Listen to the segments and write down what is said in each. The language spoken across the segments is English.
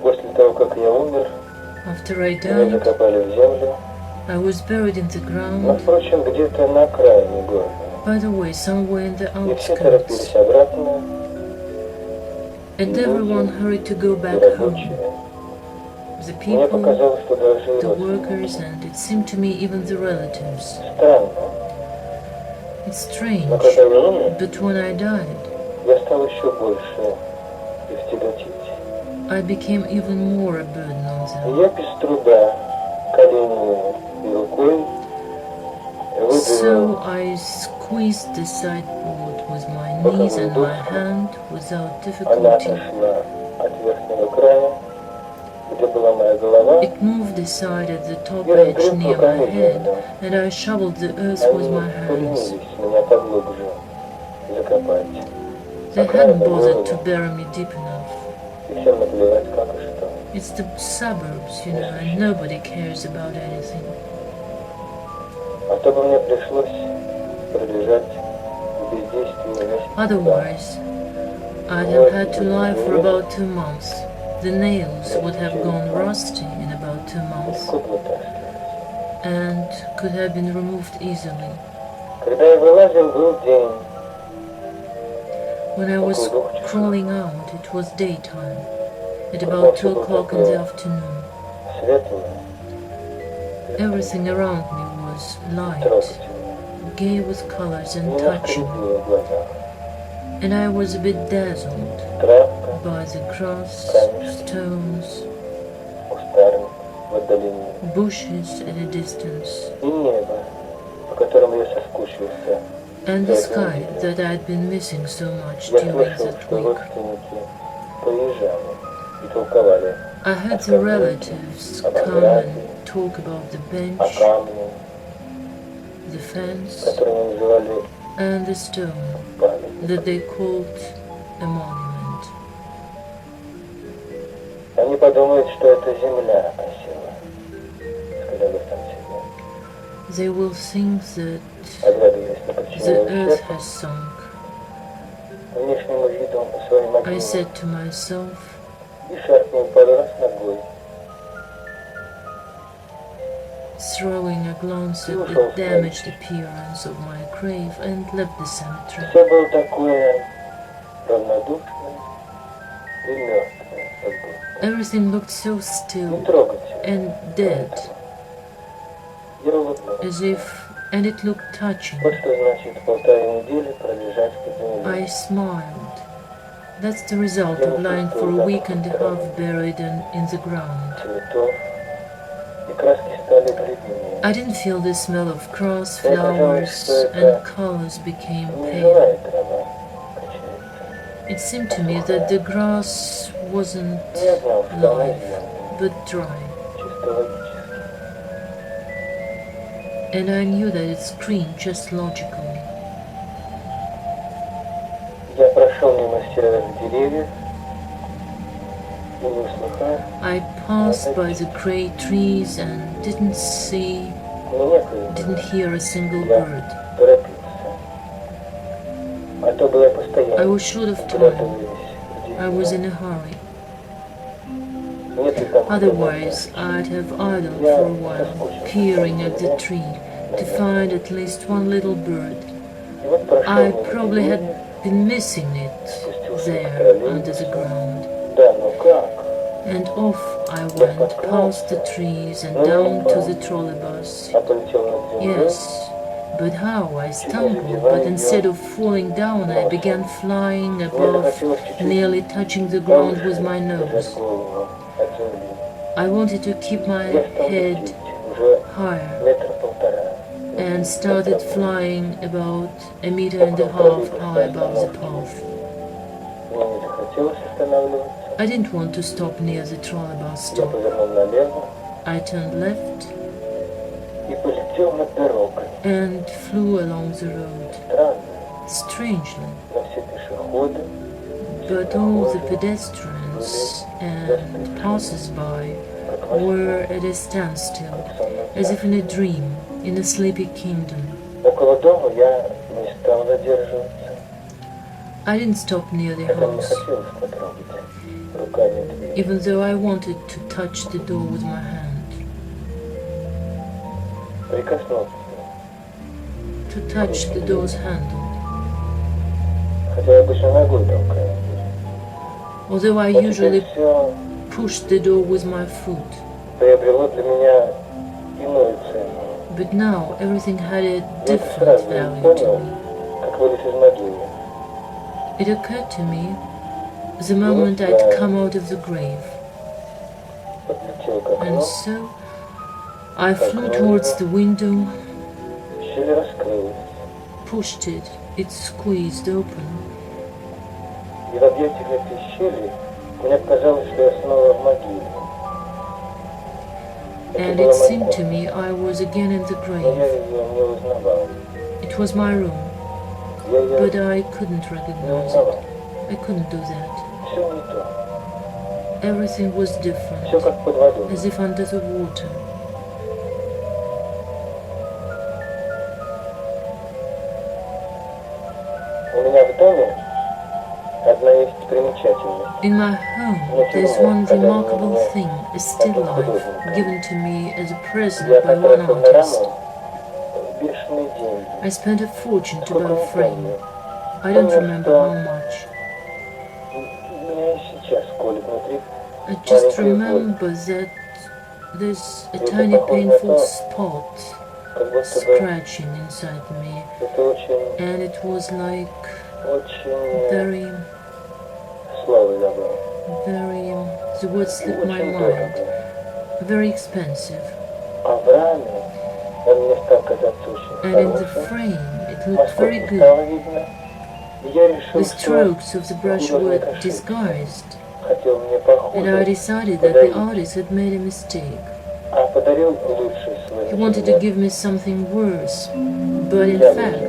После того, как я умер, After I меня died, закопали в землю, I was buried in the но, ground, впрочем, где-то на окраине города. by the way, somewhere in the И все торопились outskirts, обратно, and everyone hurried to go и back рабочие. home. The Мне people, показалось, что даже и the родственники. workers, and it seemed to me even the relatives. Странно, It's strange, но когда я умер, but when I died, я стал еще больше их тяготить. I became even more a burden on И them. я без труда, коленями и рукой, выдвинул So I squeezed the sideboard with my knees and my hand without Она difficulty. отошла от верхнего края, где была моя голова, It moved aside at the top и edge разгреб near my руками head, землю. and I shoveled the earth Они with my hands. поленились меня поглубже закопать. They hadn't bothered to bury me deep enough. И всем наплевать, как и что. It's the suburbs, you know, and nobody cares about anything. А то бы мне пришлось пролежать в бездействии месяца. Otherwise, I'd have had to lie for about 2 months. The nails would have gone rusty in about 2 months Легко бы вытаскивались. and could have been removed easily. Когда я вылазил, был день. When I was crawling out, it was daytime, at about 2 o'clock in the afternoon. Светлое, Everything around me was light, трогательное. gay with colors and Немножко touching, рябило в глазах. and I was a bit dazzled Травка, by the grass, stones, кустарник в отдалении. bushes at a distance, И небо, по которому я соскучился. and the sky that I'd been missing so much Я during слышал, that что week. родственники приезжали и толковали I heard the relatives come and talk about the о bench, камне, the fence, который они называли and the stone памятником. that they called a monument. Они подумают, что это земля осела, сказали там себе, They will think that оглядываясь на the причиненный earth ущерб, has sunk. внешнему виду своим I огнем said to myself, и шаркнул пару раз ногой. throwing a glance at the damaged appearance of my grave, and left the cemetery. Все было такое равнодушное и мертвое, как будто. Everything looked so Не still трогательно. and dead, Я улыбнулся. as if, and it looked touching. Вот что значит 1,5 недели пролежать под I землей. smiled. That's the result of lying for a week and a half buried in the ground. Цветов, и краски стали бледнее. I didn't feel the smell of grass, flowers, and colors became Не pale. живая трава качается. It seemed to me that the grass wasn't Я знал, что она live, земная, but dry, чисто логически. and I knew that it's green just logically. Я прошел мимо серых деревьев и не услыхав, I passed by the grey trees and didn't see, мне некуда didn't hear a single Я bird. торопился. А то бы я I постоянно was short of time. вглядываясь I в was деревья. in a hurry. Нет ли там Otherwise, I'd have idled for a while, peering at the tree, to find at least one little bird. И вот прошел I мимо probably had деревьев, been missing it спустился there к траве. under the ground. Да, ну как? And off I went past the trees and down to the trolleybus. А полетел над землей. Yes, but how? I stumbled, but instead of falling down, I began flying Мне above, захотелось чуть-чуть nearly touching the ground with my держать nose. голову от земли. I wanted to keep my Я стал head лететь уже higher метра полтора. and started flying about 1.5 meters high above the path. Мне не захотелось останавливаться. I didn't want to stop near the trolleybus Я stop. повернул налево I turned left и полетел над дорогой. and flew along the road. Странно, Strangely, но все пешеходы, but all the pedestrians and passers-by were at a standstill, as if in a dream, in a sleepy kingdom. около дома я не стал задерживаться. I didn't stop near the Хотя мне house, хотелось потрогать руками дверь. even though I wanted to touch the door with my hand, Прикоснулся. to touch the door's handle. Хотя я обычно ногой толкаю. Although I Но usually теперь все pushed the door with my foot, приобрело для меня иную цену. but now everything had a Я это different сразу value to понял, me. как вылез из могилы. It occurred to me the moment I'd come out of the grave, Подлетел к and окну, so I flew towards the window, щель раскрылась, pushed it, it squeezed open, и в объятиях этой щели мне показалось, что я снова в могиле. Это and была it seemed моя to me I was again in the комната, но я grave. ее не узнавал. It was my room, Я ее but I couldn't не recognize узнавал. it. I couldn't do that. Все не то, Everything was все different, как под водой. as if under the water. У меня в доме одна есть примечательность. In my home, there's one remarkable thing, a still life, given to me as a Я present by one потратил на artist. раму бешеные деньги. I spent a fortune to Сколько buy a не frame. помню. I don't Помню, remember что how much. меня и сейчас колет внутри I just маленькая боль. remember that there's a Это tiny похоже на painful то, spot как будто бы scratching inside me, это очень, and it was like очень very, слово забыл. very, the word slipped my Очень mind, дорого. very expensive. А в раме он мне стал казаться очень And in the хорошим. frame, it looked very Насколько good. стало видно. И я решил, The что strokes of the brush were художник ошибся. disguised, Хотел мне and I похуже, decided that the artist had made a mistake. а подарил лучший свой He wanted to give me something worse, but in fact,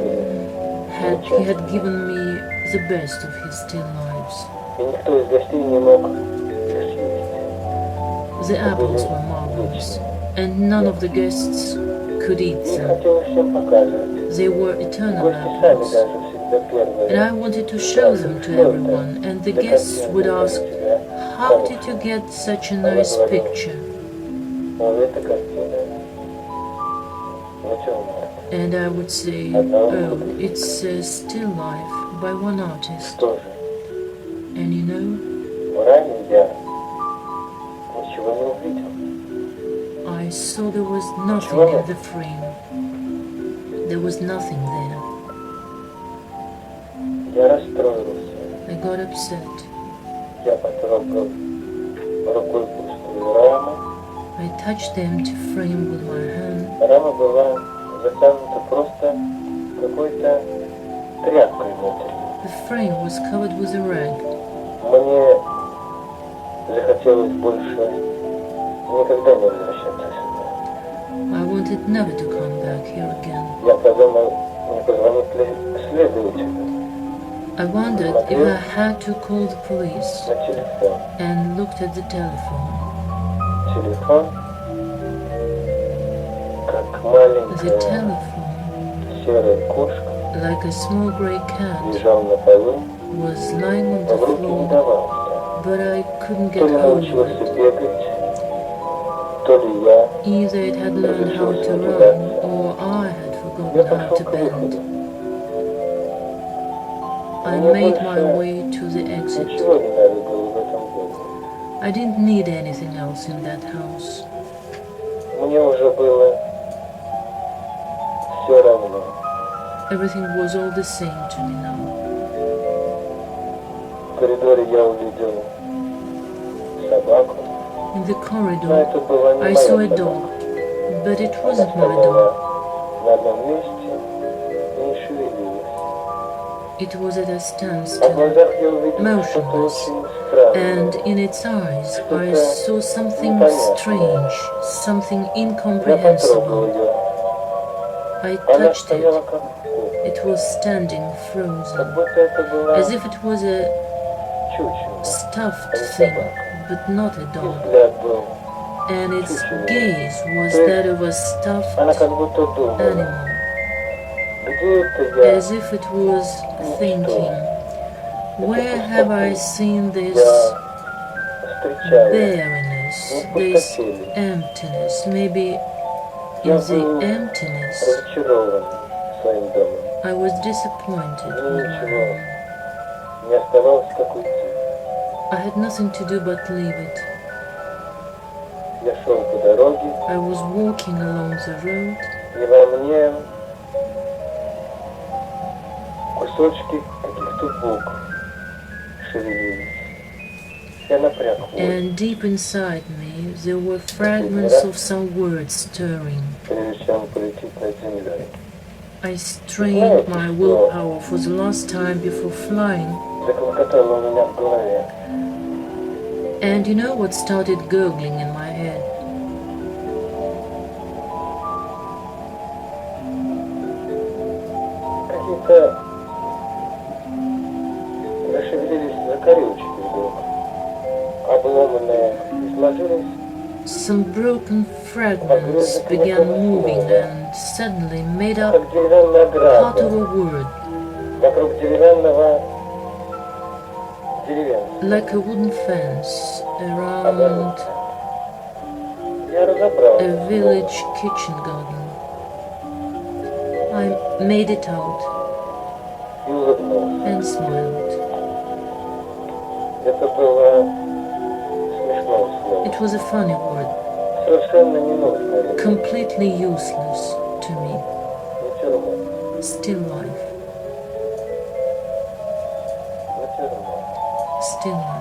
he had given me the best of his still lives. И никто из гостей не мог их съесть. The apples were marvelous, and none of the guests could eat И them. хотел всем показывать. They were eternal Гости сами apples, даже всегда первые. and I wanted to show them to everyone, and the guests would ask, "How did you get such a nice picture?" Вот эта картина. Натюрморт. And I would say, "Oh, it's a still life by one artist." Что же? And you know, В раме я ничего не увидел. I saw there was nothing in the frame. There was nothing there. Я расстроился. I got upset. Я потрогал рукой пустую раму. I touched the empty frame with my hand. Рама была затянута просто какой-то тряпкой внутри. The frame was covered with a rag. Мне захотелось больше никогда не возвращаться сюда. I wanted never to come back here again. Я подумал, не позвонит ли следователю I wondered if I had to call the police, на телефон. and looked at the telephone. Телефон, как The маленькая telephone, серая кошка, like a small grey cat, лежал на полу, was lying on но the в руки не floor, давался. but I couldn't То get ли hold of научился it. бегать, то ли я. Either it had learned how to run, or I had Я forgotten how пошел to к bend. выходу. I Мне made my больше way to the exit. ничего не надо было в этом доме. I didn't need anything else in that house. Мне уже было все равно. Everything was all the same to me now. В коридоре я увидел собаку, In the но corridor, это была не I моя saw a собака. dog, but it Она wasn't my dog. стояла на одном месте и не шевелилась. It was at a А в standstill, глазах я увидел что-то motionless, очень странное. and in its eyes I saw something strange, something Я потрогал incomprehensible. ее. I Она touched стояла it. как вкус, It was standing как frozen, будто это была as if it was a чучело, stuffed а не thing, собака. but not a И dog. взгляд был. And its gaze was that of a stuffed Она как будто думала, animal, где это я, as if it was thinking, Where have I seen this Встречаю barrenness, this emptiness? Maybe in the emptiness разочарован своим домом. I was disappointed with my Ничего home. не оставалось, как уйти. I had nothing to do but leave it. Я шел по дороге, I was walking along the road, и во мне кусочки каких-то букв шевелились. Я напряг воздух, and deep inside me there were fragments of some words stirring. прежде чем полететь над землей. I strained my willpower for the last time before flying. Заклокотало у меня в голове. And you know what started gurgling in my head? Какие-то зашевелились закорючки вдруг. Обломанные изложились. Some broken fragments began moving and suddenly made up Как деревянная part of ограда a word, вокруг деревянного деревенца. like a wooden fence around Я разобрал. a village kitchen garden. I made it out И улыбнулся. and smiled. Это было смешное слово. It was a funny word, Совершенно ненужное. completely useless to me. Натюрморт. Still life, Натюрморт. still life.